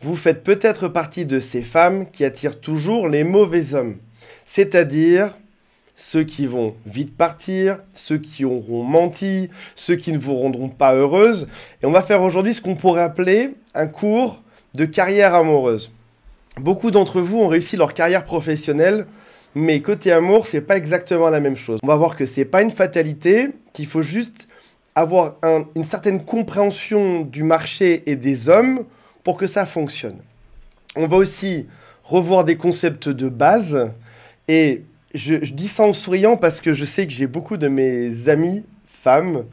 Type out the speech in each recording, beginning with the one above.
Vous faites peut-être partie de ces femmes qui attirent toujours les mauvais hommes, c'est-à-dire ceux qui vont vite partir, ceux qui auront menti, ceux qui ne vous rendront pas heureuse. Et on va faire aujourd'hui ce qu'on pourrait appeler un cours de carrière amoureuse. Beaucoup d'entre vous ont réussi leur carrière professionnelle, mais côté amour, c'est pas exactement la même chose. On va voir que c'est pas une fatalité, qu'il faut juste avoir une certaine compréhension du marché et des hommes pour que ça fonctionne. On va aussi revoir des concepts de base, et je dis ça en souriant parce que je sais que j'ai beaucoup de mes amies femmes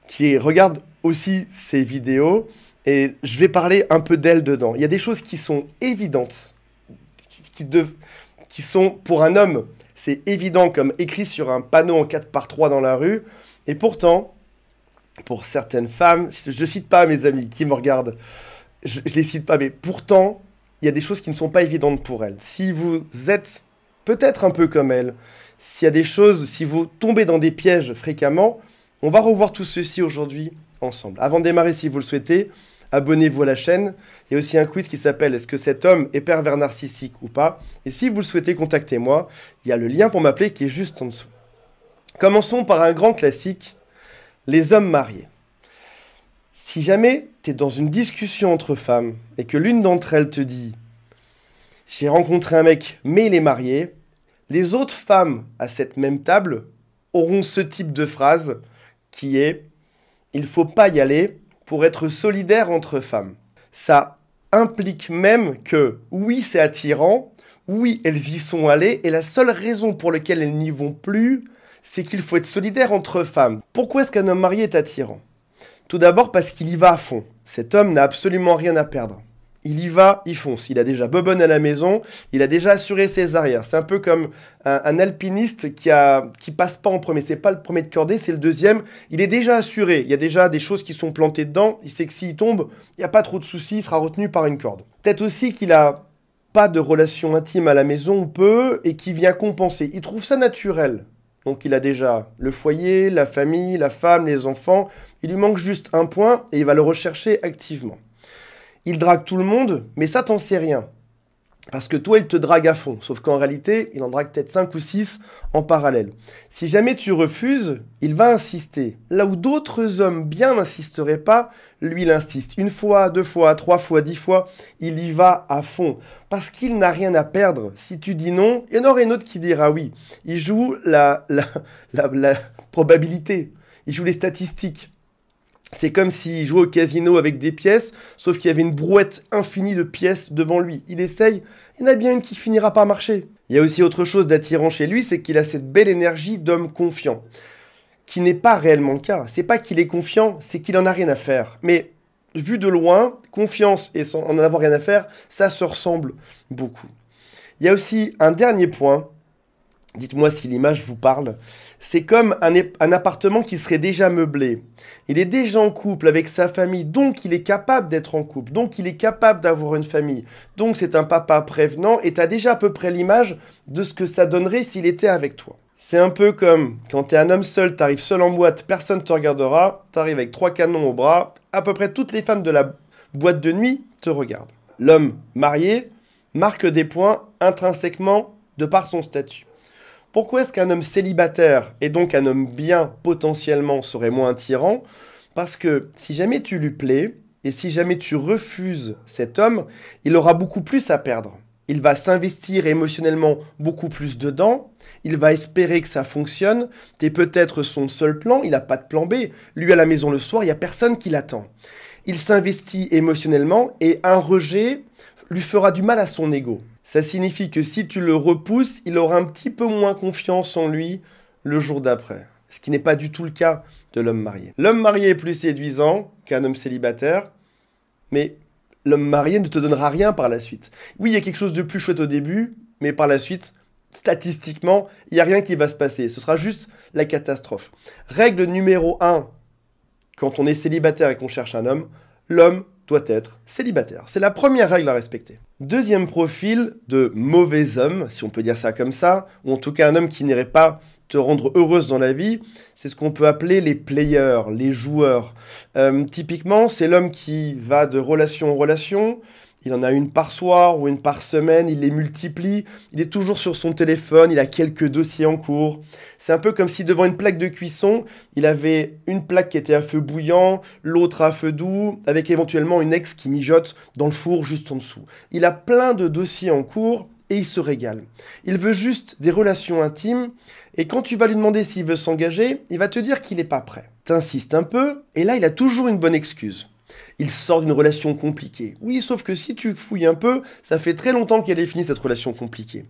qui regardent aussi ces vidéos, et je vais parler un peu d'elles dedans. Il y a des choses qui sont évidentes, qui sont pour un homme, c'est évident comme écrit sur un panneau en 4x3 dans la rue, et pourtant, pour certaines femmes, je ne cite pas mes amies qui me regardent, je les cite pas, mais pourtant, il y a des choses qui ne sont pas évidentes pour elles. Si vous êtes peut-être un peu comme elles, s'il y a des choses, si vous tombez dans des pièges fréquemment, on va revoir tout ceci aujourd'hui ensemble. Avant de démarrer, si vous le souhaitez, abonnez-vous à la chaîne. Il y a aussi un quiz qui s'appelle « Est-ce que cet homme est pervers narcissique ou pas ?» Et si vous le souhaitez, contactez-moi. Il y a le lien pour m'appeler qui est juste en dessous. Commençons par un grand classique, les hommes mariés. Si jamais tu es dans une discussion entre femmes et que l'une d'entre elles te dit « J'ai rencontré un mec, mais il est marié », les autres femmes à cette même table auront ce type de phrase qui est « Il ne faut pas y aller pour être solidaire entre femmes ». Ça implique même que oui, c'est attirant, oui, elles y sont allées, et la seule raison pour laquelle elles n'y vont plus, c'est qu'il faut être solidaire entre femmes. Pourquoi est-ce qu'un homme marié est attirant ? Tout d'abord parce qu'il y va à fond. Cet homme n'a absolument rien à perdre. Il y va, il fonce. Il a déjà bobonne à la maison, il a déjà assuré ses arrières. C'est un peu comme un alpiniste qui passe pas en premier. C'est pas le premier de cordée, c'est le deuxième. Il est déjà assuré. Il y a déjà des choses qui sont plantées dedans. Il sait que s'il tombe, il n'y a pas trop de soucis, il sera retenu par une corde. Peut-être aussi qu'il a pas de relation intime à la maison, ou peu, et qui vient compenser. Il trouve ça naturel. Donc il a déjà le foyer, la famille, la femme, les enfants. Il lui manque juste un point et il va le rechercher activement. Il drague tout le monde, mais ça t'en sais rien. Parce que toi, il te drague à fond. Sauf qu'en réalité, il en drague peut-être 5 ou 6 en parallèle. Si jamais tu refuses, il va insister. Là où d'autres hommes bien n'insisteraient pas, lui, il insiste. 1 fois, 2 fois, 3 fois, 10 fois, il y va à fond. Parce qu'il n'a rien à perdre. Si tu dis non, il y en aura une autre qui dira oui. Il joue la probabilité. Il joue les statistiques. C'est comme s'il jouait au casino avec des pièces, sauf qu'il y avait une brouette infinie de pièces devant lui. Il essaye, il y en a bien une qui finira par marcher. Il y a aussi autre chose d'attirant chez lui, c'est qu'il a cette belle énergie d'homme confiant, qui n'est pas réellement le cas. C'est pas qu'il est confiant, c'est qu'il en a rien à faire. Mais vu de loin, confiance et sans en avoir rien à faire, ça se ressemble beaucoup. Il y a aussi un dernier point, dites-moi si l'image vous parle. C'est comme un appartement qui serait déjà meublé. Il est déjà en couple avec sa famille, donc il est capable d'être en couple, donc il est capable d'avoir une famille. Donc c'est un papa prévenant, et tu as déjà à peu près l'image de ce que ça donnerait s'il était avec toi. C'est un peu comme quand tu es un homme seul, tu arrives seul en boîte, personne ne te regardera, tu arrives avec 3 canons au bras, à peu près toutes les femmes de la boîte de nuit te regardent. L'homme marié marque des points intrinsèquement de par son statut. Pourquoi est-ce qu'un homme célibataire, et donc un homme bien potentiellement, serait moins attirant ? Parce que si jamais tu lui plais, et si jamais tu refuses cet homme, il aura beaucoup plus à perdre. Il va s'investir émotionnellement beaucoup plus dedans, il va espérer que ça fonctionne, t'es peut-être son seul plan, il n'a pas de plan B. Lui à la maison le soir, il n'y a personne qui l'attend. Il s'investit émotionnellement, et un rejet lui fera du mal à son ego. Ça signifie que si tu le repousses, il aura un petit peu moins confiance en lui le jour d'après. Ce qui n'est pas du tout le cas de l'homme marié. L'homme marié est plus séduisant qu'un homme célibataire, mais l'homme marié ne te donnera rien par la suite. Oui, il y a quelque chose de plus chouette au début, mais par la suite, statistiquement, il n'y a rien qui va se passer. Ce sera juste la catastrophe. Règle numéro 1, quand on est célibataire et qu'on cherche un homme, l'homme doit être célibataire. C'est la première règle à respecter. Deuxième profil de mauvais homme, si on peut dire ça comme ça, ou en tout cas un homme qui n'irait pas te rendre heureuse dans la vie, c'est ce qu'on peut appeler les players, les joueurs. Typiquement, c'est l'homme qui va de relation en relation, Il en a une par soir ou une par semaine, il les multiplie, il est toujours sur son téléphone, il a quelques dossiers en cours. C'est un peu comme si devant une plaque de cuisson, il avait une plaque qui était à feu bouillant, l'autre à feu doux, avec éventuellement une ex qui mijote dans le four juste en dessous. Il a plein de dossiers en cours et il se régale. Il veut juste des relations intimes et quand tu vas lui demander s'il veut s'engager, il va te dire qu'il n'est pas prêt. T'insistes un peu et là il a toujours une bonne excuse. Il sort d'une relation compliquée. Oui, sauf que si tu fouilles un peu, ça fait très longtemps qu'elle est finie cette relation compliquée.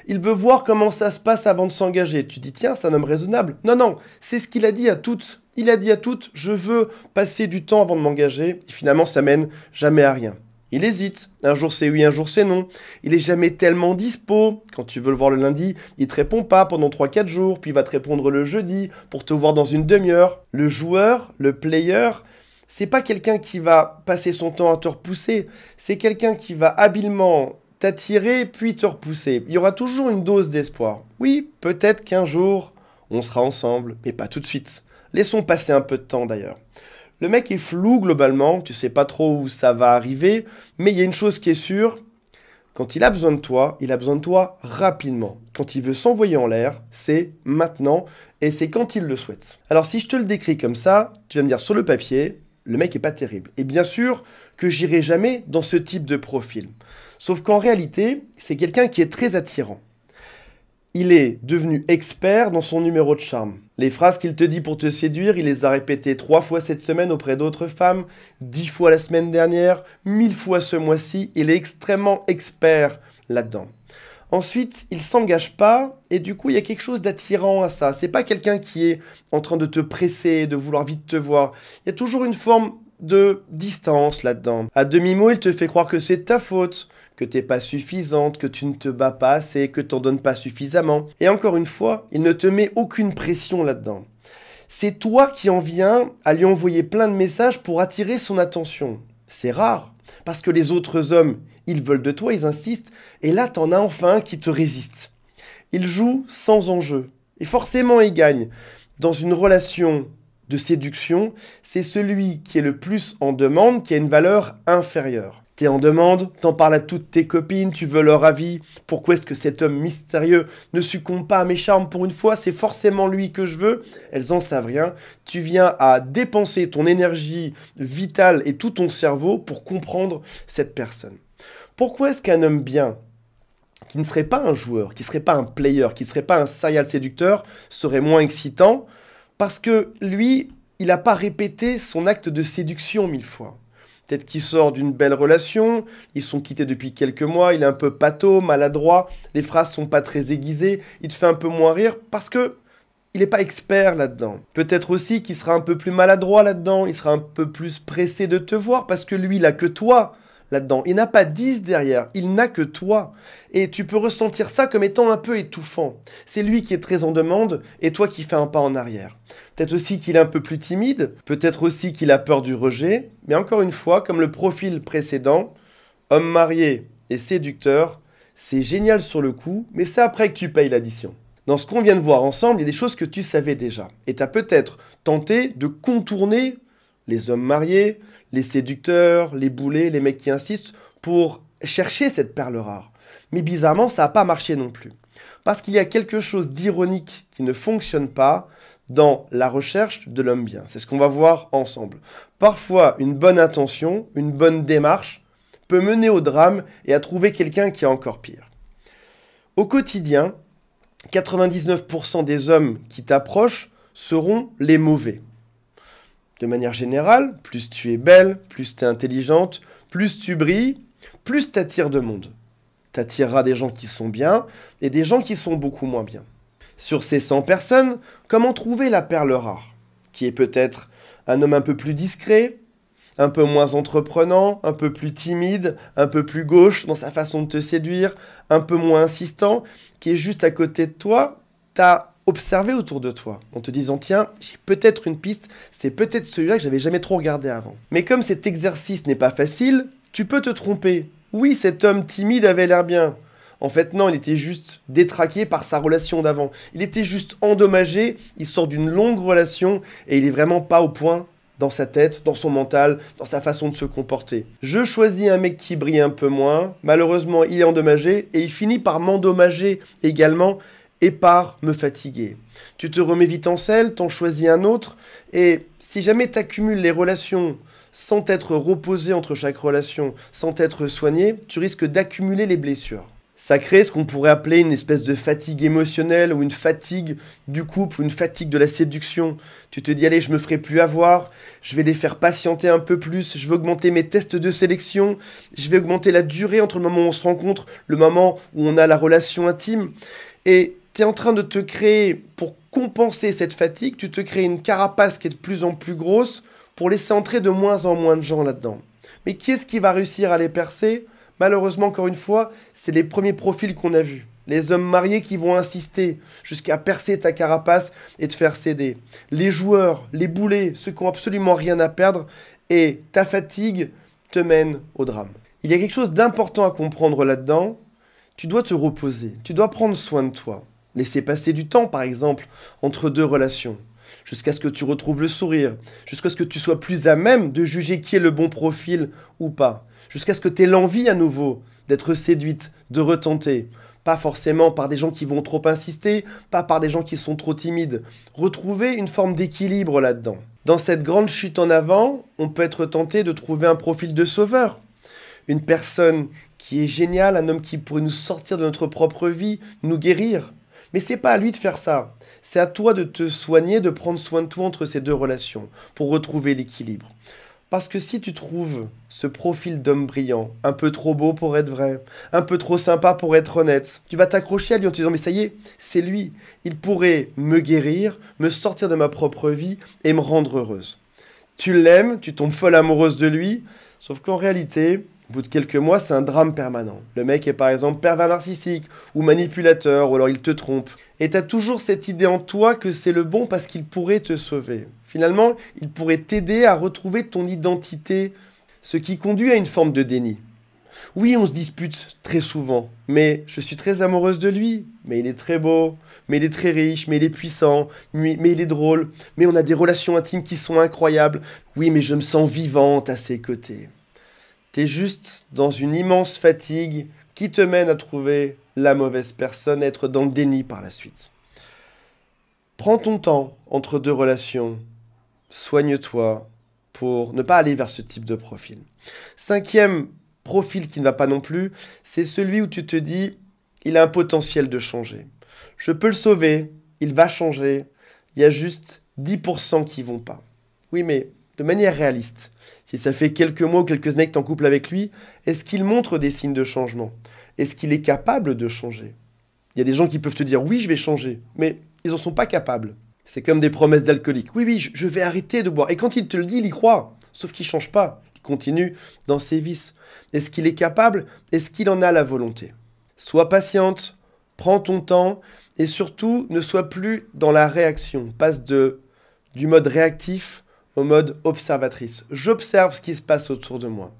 Il veut voir comment ça se passe avant de s'engager. Tu dis, tiens, c'est un homme raisonnable. Non, non, c'est ce qu'il a dit à toutes. Il a dit à toutes, je veux passer du temps avant de m'engager. Et finalement, ça mène jamais à rien. Il hésite. Un jour c'est oui, un jour c'est non. Il est jamais tellement dispo. Quand tu veux le voir le lundi, il te répond pas pendant 3-4 jours, puis il va te répondre le jeudi pour te voir dans une demi-heure. Le joueur, le player, c'est pas quelqu'un qui va passer son temps à te repousser, c'est quelqu'un qui va habilement t'attirer puis te repousser. Il y aura toujours une dose d'espoir. Oui, peut-être qu'un jour, on sera ensemble, mais pas tout de suite. Laissons passer un peu de temps d'ailleurs. Le mec est flou globalement, tu sais pas trop où ça va arriver, mais il y a une chose qui est sûre, quand il a besoin de toi, il a besoin de toi rapidement. Quand il veut s'envoyer en l'air, c'est maintenant, et c'est quand il le souhaite. Alors si je te le décris comme ça, tu vas me dire sur le papier, le mec est pas terrible. Et bien sûr que j'irai jamais dans ce type de profil. Sauf qu'en réalité, c'est quelqu'un qui est très attirant. Il est devenu expert dans son numéro de charme. Les phrases qu'il te dit pour te séduire, il les a répétées 3 fois cette semaine auprès d'autres femmes, 10 fois la semaine dernière, 1000 fois ce mois-ci. Il est extrêmement expert là-dedans. Ensuite, il s'engage pas et du coup, il y a quelque chose d'attirant à ça. C'est pas quelqu'un qui est en train de te presser, de vouloir vite te voir. Il y a toujours une forme de distance là-dedans. À demi-mot, il te fait croire que c'est ta faute, que t'es pas suffisante, que tu ne te bats pas assez, que t'en donnes pas suffisamment. Et encore une fois, il ne te met aucune pression là-dedans. C'est toi qui en viens à lui envoyer plein de messages pour attirer son attention. C'est rare, parce que les autres hommes, ils veulent de toi, ils insistent, et là, t'en as enfin un qui te résiste. Il joue sans enjeu, et forcément il gagne. Dans une relation de séduction, c'est celui qui est le plus en demande qui a une valeur inférieure. T'es en demande, t'en parles à toutes tes copines, tu veux leur avis. Pourquoi est-ce que cet homme mystérieux ne succombe pas à mes charmes pour une fois? C'est forcément lui que je veux. Elles en savent rien. Tu viens à dépenser ton énergie vitale et tout ton cerveau pour comprendre cette personne. Pourquoi est-ce qu'un homme bien, qui ne serait pas un joueur, qui ne serait pas un player, qui ne serait pas un serial séducteur, serait moins excitant? Parce que lui, il n'a pas répété son acte de séduction 1000 fois. Peut-être qu'il sort d'une belle relation, ils sont quittés depuis quelques mois, il est un peu pâteau, maladroit, les phrases sont pas très aiguisées, il te fait un peu moins rire parce que il n'est pas expert là-dedans. Peut-être aussi qu'il sera un peu plus maladroit là-dedans, il sera un peu plus pressé de te voir parce que lui, il a que toi là-dedans. Il n'a pas 10 derrière, il n'a que toi. Et tu peux ressentir ça comme étant un peu étouffant. C'est lui qui est très en demande et toi qui fais un pas en arrière. Peut-être aussi qu'il est un peu plus timide, peut-être aussi qu'il a peur du rejet, mais encore une fois, comme le profil précédent, homme marié et séducteur, c'est génial sur le coup, mais c'est après que tu payes l'addition. Dans ce qu'on vient de voir ensemble, il y a des choses que tu savais déjà. Et tu as peut-être tenté de contourner les hommes mariés, les séducteurs, les boulets, les mecs qui insistent pour chercher cette perle rare. Mais bizarrement, ça n'a pas marché non plus. Parce qu'il y a quelque chose d'ironique qui ne fonctionne pas dans la recherche de l'homme bien. C'est ce qu'on va voir ensemble. Parfois, une bonne intention, une bonne démarche peut mener au drame et à trouver quelqu'un qui est encore pire. Au quotidien, 99% des hommes qui t'approchent seront les mauvais. De manière générale, plus tu es belle, plus tu es intelligente, plus tu brilles, plus tu attires de monde. Tu attireras des gens qui sont bien et des gens qui sont beaucoup moins bien. Sur ces 100 personnes, comment trouver la perle rare? Qui est peut-être un homme un peu plus discret, un peu moins entreprenant, un peu plus timide, un peu plus gauche dans sa façon de te séduire, un peu moins insistant, qui est juste à côté de toi. T'as observé autour de toi en te disant tiens, j'ai peut-être une piste, c'est peut-être celui-là que j'avais jamais trop regardé avant. Mais comme cet exercice n'est pas facile, tu peux te tromper. Oui, cet homme timide avait l'air bien. En fait, non, il était juste détraqué par sa relation d'avant. Il était juste endommagé, il sort d'une longue relation et il est vraiment pas au point dans sa tête, dans son mental, dans sa façon de se comporter. Je choisis un mec qui brille un peu moins, malheureusement il est endommagé, et il finit par m'endommager également, et par me fatiguer. Tu te remets vite en selle, t'en choisis un autre, et si jamais t'accumules les relations sans t'être reposé entre chaque relation, sans t'être soigné, tu risques d'accumuler les blessures. Ça crée ce qu'on pourrait appeler une espèce de fatigue émotionnelle ou une fatigue du couple ou une fatigue de la séduction. Tu te dis, allez, je me ferai plus avoir, je vais les faire patienter un peu plus, je vais augmenter mes tests de sélection, je vais augmenter la durée entre le moment où on se rencontre, le moment où on a la relation intime. Et tu es en train de te créer, pour compenser cette fatigue, tu te crées une carapace qui est de plus en plus grosse pour laisser entrer de moins en moins de gens là-dedans. Mais qui est-ce qui va réussir à les percer ? Malheureusement, encore une fois, c'est les premiers profils qu'on a vus. Les hommes mariés qui vont insister jusqu'à percer ta carapace et te faire céder. Les joueurs, les boulets, ceux qui n'ont absolument rien à perdre. Et ta fatigue te mène au drame. Il y a quelque chose d'important à comprendre là-dedans. Tu dois te reposer, tu dois prendre soin de toi. Laisser passer du temps, par exemple, entre deux relations. Jusqu'à ce que tu retrouves le sourire. Jusqu'à ce que tu sois plus à même de juger qui est le bon profil ou pas. Jusqu'à ce que tu aies l'envie à nouveau d'être séduite, de retenter. Pas forcément par des gens qui vont trop insister, pas par des gens qui sont trop timides. Retrouver une forme d'équilibre là-dedans. Dans cette grande chute en avant, on peut être tenté de trouver un profil de sauveur. Une personne qui est géniale, un homme qui pourrait nous sortir de notre propre vie, nous guérir. Mais c'est pas à lui de faire ça. C'est à toi de te soigner, de prendre soin de toi entre ces deux relations, pour retrouver l'équilibre. Parce que si tu trouves ce profil d'homme brillant, un peu trop beau pour être vrai, un peu trop sympa pour être honnête, tu vas t'accrocher à lui en te disant « mais ça y est, c'est lui, il pourrait me guérir, me sortir de ma propre vie et me rendre heureuse ». Tu l'aimes, tu tombes folle amoureuse de lui, sauf qu'en réalité, au bout de quelques mois, c'est un drame permanent. Le mec est par exemple pervers narcissique ou manipulateur, ou alors il te trompe. Et tu as toujours cette idée en toi que c'est le bon parce qu'il pourrait te sauver. Finalement, il pourrait t'aider à retrouver ton identité, ce qui conduit à une forme de déni. Oui, on se dispute très souvent, mais je suis très amoureuse de lui. Mais il est très beau, mais il est très riche, mais il est puissant, mais il est drôle, mais on a des relations intimes qui sont incroyables. Oui, mais je me sens vivante à ses côtés. T'es juste dans une immense fatigue qui te mène à trouver la mauvaise personne, être dans le déni par la suite. Prends ton temps entre deux relations, soigne-toi pour ne pas aller vers ce type de profil. Cinquième profil qui ne va pas non plus, c'est celui où tu te dis, il a un potentiel de changer. Je peux le sauver, il va changer, il y a juste 10% qui vont pas. Oui, mais de manière réaliste, si ça fait quelques mois ou quelques années que tu es en couple avec lui, est-ce qu'il montre des signes de changement? Est-ce qu'il est capable de changer? Il y a des gens qui peuvent te dire « oui, je vais changer », mais ils n'en sont pas capables. C'est comme des promesses d'alcoolique. « Oui, oui, je vais arrêter de boire ». Et quand il te le dit, il y croit. Sauf qu'il ne change pas. Il continue dans ses vices. Est-ce qu'il est capable? Est-ce qu'il en a la volonté? Sois patiente, prends ton temps et surtout ne sois plus dans la réaction. Passe du mode réactif au mode observatrice. J'observe ce qui se passe autour de moi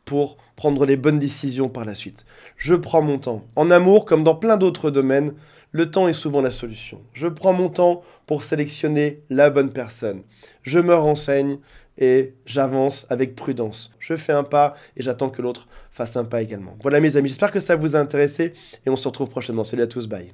pour prendre les bonnes décisions par la suite. Je prends mon temps. En amour, comme dans plein d'autres domaines, le temps est souvent la solution. Je prends mon temps pour sélectionner la bonne personne. Je me renseigne et j'avance avec prudence. Je fais un pas et j'attends que l'autre fasse un pas également. Voilà mes amis, j'espère que ça vous a intéressé et on se retrouve prochainement. Salut à tous, bye.